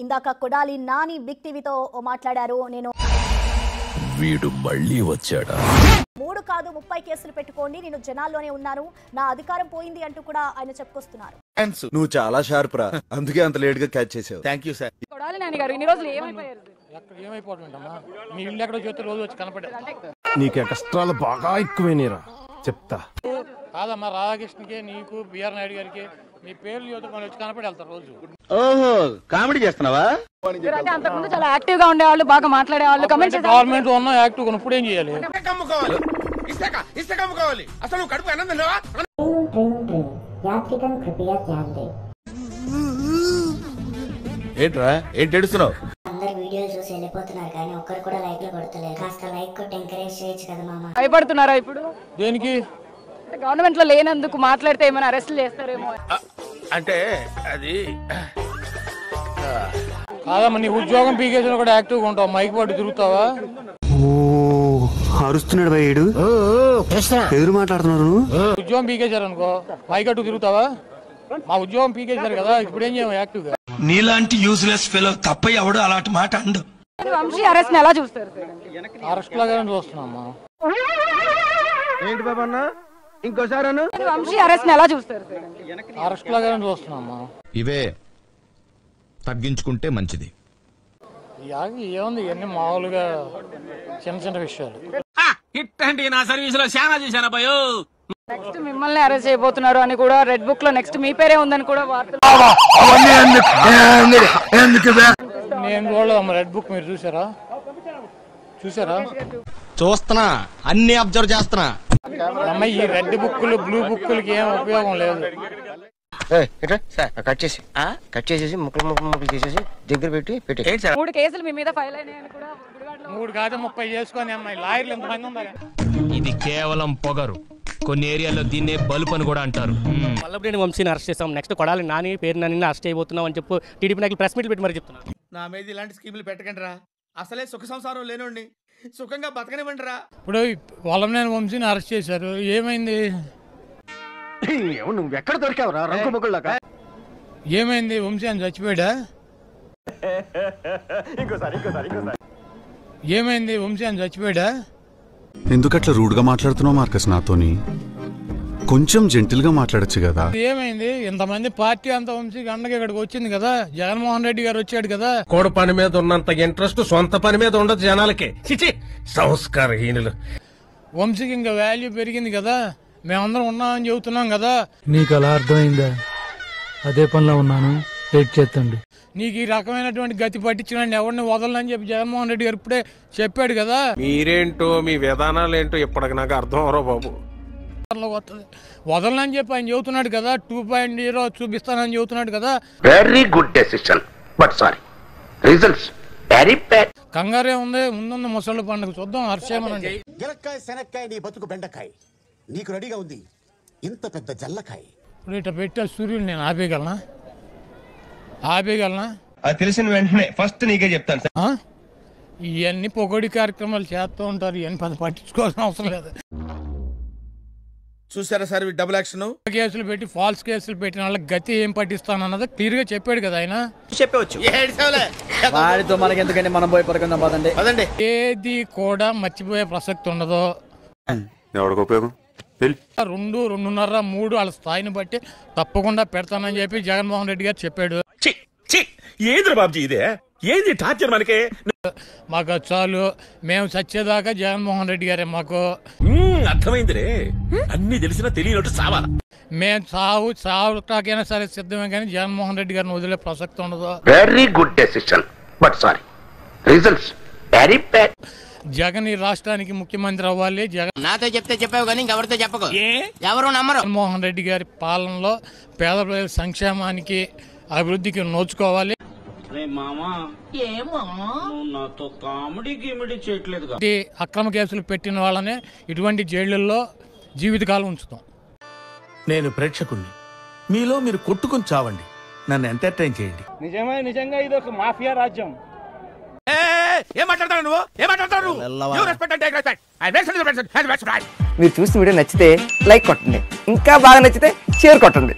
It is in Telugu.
ఇందాక కొడాలి నాని బిగ్ టీవీతో మాట్లాడారు. నేను వీడు మళ్ళీ వచ్చాడా? 3 కాదు 30 కేసులు పెట్టుకోండి, నేను జనాల్లోనే ఉన్నాను, నా అధికారం పోయింది అంటూ కూడా ఆయన చెప్పుకొస్తున్నారు. నువ్వు చాలా షార్ప్ రా, అందుకే అంత లేట్ గా క్యాచ్ చేసావు. Thank you sir. Kodali Nani గారు ఇన్ని రోజులు ఏమైపోయారు? ఏమైపోతుంటమ్మా, మీ ఇల్లు ఎక్కడో చూస్తే రోజు వచ్చి కనపడేది. నీకు ఎక్స్ట్రాలు బాగా ఎక్కువైనరా చెప్తా. కాదమ్మా, రాధాకృష్ణకి నీకు బిఆర్ నాయుడు గారికి మీ పేర్లు చూస్తే మనం వచ్చి కనపడి వెళ్తారు రోజు. ఓహో, కామెడీ చేస్తున్నావా? అంటే అంతకుముందు చాలా యాక్టివ్ గా ఉండేవాళ్ళు, బాగా మాట్లాడేవాళ్ళు. గవర్నమెంట్ ఉన్న యాక్టివ్ ఇప్పుడు ఏం చేయాలి? అసలు కడుపు అన్నందున్నావా? ఏంట్రా, ఏంటి ఏడుస్తున్నావు? అందరు వీడియోలు చూసి వెళ్ళిపోతున్నారు కానీ ఒక్కరు కూడా లైక్ లో కొడతలేరు. కాస్త లైక్ కొట్టి ఎంకరేజ్ చేయొచ్చు కదా మామ. భయపడుతున్నారా ఇప్పుడు? దేనికి? గవర్నమెంట్ లో లేనందుకు మాట్లాడితే ఏమైనా అరెస్ట్ చేస్తారేమో అంటే అది కాదమ్మా, నీ ఉద్యోగం పీకేసిన కూడా యాక్టివ్ గా ఉంటావు, మైక్ పట్టు తిరుగుతావా? అరుస్తున్నాడు భయ్యుడు, ఎదురు మాట్లాడుతున్నారు. ఉద్యోగం పీకేశారు అనుకో, మైక్ అట్టు తిరుగుతావా? మా ఉద్యోగం పీకేశారు కదా, ఇప్పుడు ఏం చేయము యాక్టివ్ గా. నీలాంటి యూజ్లెస్ ఫెలో తప్ప ఎవడు అలాంటి మాట అండు. వంశీ అరెస్ట్ ఎలా చూస్తారు? అరెస్ట్ లాగానే చూస్తున్నామ్మా. ఏంటి బాబా అన్న, ఇంకోసారి వంశీ అరెస్ట్ ఎలా చూస్తారు? అరెస్ట్ లాగానే చూస్తున్నామ్మా. ఇవే తగ్గించుకుంటే మంచిది. ఏముంది, ఇవన్నీ మామూలుగా చిన్న చిన్న విషయాలు. నా సర్వీస్ లో చాలా చేశాను భయో. నెక్స్ట్ మిమ్మల్ని అరెస్ట్ చేయబోతున్నారు అని కూడా రెడ్ బుక్ లో నెక్స్ట్ మీ పేరే ఉందని కూడా వార్తలు. నేను చూడలేదమ్మా రెడ్ బుక్, మీరు చూసారా? చూస్తున్నా, అన్ని అబ్జర్వ్ చేస్తున్నా. అమ్మాయి ఈ రెడ్ బుక్కులు బ్లూ బుక్కులకి ఏం ఉపయోగం లేదు. కట్ చేసేసి ముక్కలు చేసేసి దగ్గర పెట్టి 3 కేసులు మీ మీద ఫైల్ అయినాయని కూడా. 3 కాదు 30 చేసుకొని అమ్మాయి లాయర్లు ఎంతమంది ఉన్నారు? ఇది కేవలం పొగరు. కొన్ని ఏరియాలో దీన్నే బలుపు అని కూడా అంటారు. వల్లభనేని వంశీని అరెస్ట్ చేస్తాం, నెక్స్ట్ కొడాలి నాని పేరు నాని అరెస్ట్ చేయబోతున్నాం అని చెప్పి టీడీపీ నాయకులు ప్రెస్ మీట్లు పెట్టి మరి చెప్తున్నారు. నా మీద ఇలాంటి స్కీములు పెట్టకండి రా, అసలే సుఖ సంసారం లేనండి, సుఖంగా బతకనివ్వండి రా. ఇప్పుడు వల్లభనేని వంశీని అరెస్ట్ చేశారు, ఏమైంది? నువ్వు ఎక్కడ దొరికావురా రంగు మొగుళ్ళక? ఏమైంది? వంశీ అని చచ్చిపోయాడా? ఏమైంది? వంశీ అని చచ్చిపోయాడా? ఎందుకట్లా రూడ్గా మాట్లాడుతున్నావు మార్కస్? నాతోని కొంచెం జెంటిల్ గా మాట్లాడచ్చు కదా. ఏమైంది? ఇంతమంది పార్టీ అంత వంశీ గండకి ఇక్కడికి వచ్చింది కదా, జగన్మోహన్ రెడ్డి గారు వచ్చాడు కదా. కోడ పని మీద ఉన్నంత ఇంట్రెస్ట్ సొంత పని మీద ఉండదు జనాలకి. సంస్కారహీనులు. వంశీకి ఇంకా వాల్యూ పెరిగింది కదా, మేమందరం ఉన్నామని చెబుతున్నాం కదా. నీకు అలా అర్థమైందా? అదే పనిలో ఉన్నాను, వెయిట్ చేస్తండి. నీకు ఈ రకమైనటువంటి గతి పట్టించిన ఎవరిని వదలని చెప్పి జగన్మోహన్ రెడ్డి గారు ఇప్పుడే చెప్పాడు కదా. మీరేంటో మీ విధానాలు ఏంటో ఇప్పటికి నాకు అర్థం అవరో బాబు. వదలని చెప్పి ఆయన చెబుతున్నాడు కదా, 2.0 చూపిస్తానని చెబుతున్నాడు కదా. Very good decision, but sorry results very bad. కంగారే ఉంది, ముందున్న ముసళ్ళ పండుగ చూద్దాం. హర్షేమనండి. గిలక్కాయ శనక్కాయ నీ బతుకు బెండకాయ, నీకు రెడీగా ఉంది ఇంత పెద్ద జల్లకాయ. ఇప్పుడు ఇట్లా పెట్టే సూర్యుడు నేను ఆపేయగలనా? అది తెలిసిన వెంటనే ఫస్ట్ నీకే చెప్తాను. ఇవన్నీ పొగడి కార్యక్రమాలు చేస్తూ ఉంటారు, ఇవన్నీ పట్టించుకోవాల్సిన అవసరం లేదు. చూసారా సార్ డబుల్ యాక్షన్? కేసులు పెట్టి ఫాల్స్ కేసులు పెట్టిన వాళ్ళకి గతి ఏం పట్టిస్తానన్నది క్లియర్ గా చెప్పాడు కదా ఆయన. చెప్పవచ్చు. వాడితో మనకి ఎందుకంటే మనం పోయి పడుకుందాం పదండి. ఏది కూడా మర్చిపోయే ప్రసక్తి ఉండదు. ఎవరికి ఉపయోగం? 2, 2.5, 3 వాళ్ళ స్థాయిని బట్టి తప్పకుండా పెడతానని చెప్పి జగన్మోహన్ రెడ్డి గారు చెప్పాడు. ఏది బాబుజీ ఇదే? ఏది టార్చర్ మనకి? మాకు చాలు, మేము చచ్చేదాకా జగన్మోహన్ రెడ్డి గారే మాకు. అర్థమైందిరే, అన్ని తెలిసినా తెలియనట్టు సావాలా? మేము చావుటాకైనా సరే సిద్ధమే, కానీ జగన్మోహన్ రెడ్డి గారిని వదిలే ప్రసక్తి ఉండదు. Very good decision, but sorry results very bad. Jagan ఈ రాష్ట్రానికి ముఖ్యమంత్రి అవ్వాలి. జగన్ నాతో చెప్తే చెప్పావు కానీ ఎవరితో చెప్పకు, ఎవరు నమ్మరు. జగన్మోహన్ రెడ్డి గారి పాలనలో పేద ప్రజల సంక్షేమానికి అభివృద్ధికి నోచుకోవాలి. అక్రమ కేసులు పెట్టిన వాళ్ళనే ఇటువంటి జైళ్లలో జీవితకాలం ఉంచుతాం. నేను ప్రేక్షకుణ్ణి, మీలో మీరు కొట్టుకుని చావండి, నన్ను ఎంటర్టైన్ చేయండి. నిజంగా ఇది ఒక మాఫియా రాజ్యం. ఏం మాట్లాడతావు నువ్వు? మీరు చూసిన వీడియో నచ్చితే లైక్ కొట్టండి, ఇంకా బాగా నచ్చితే షేర్ కొట్టండి.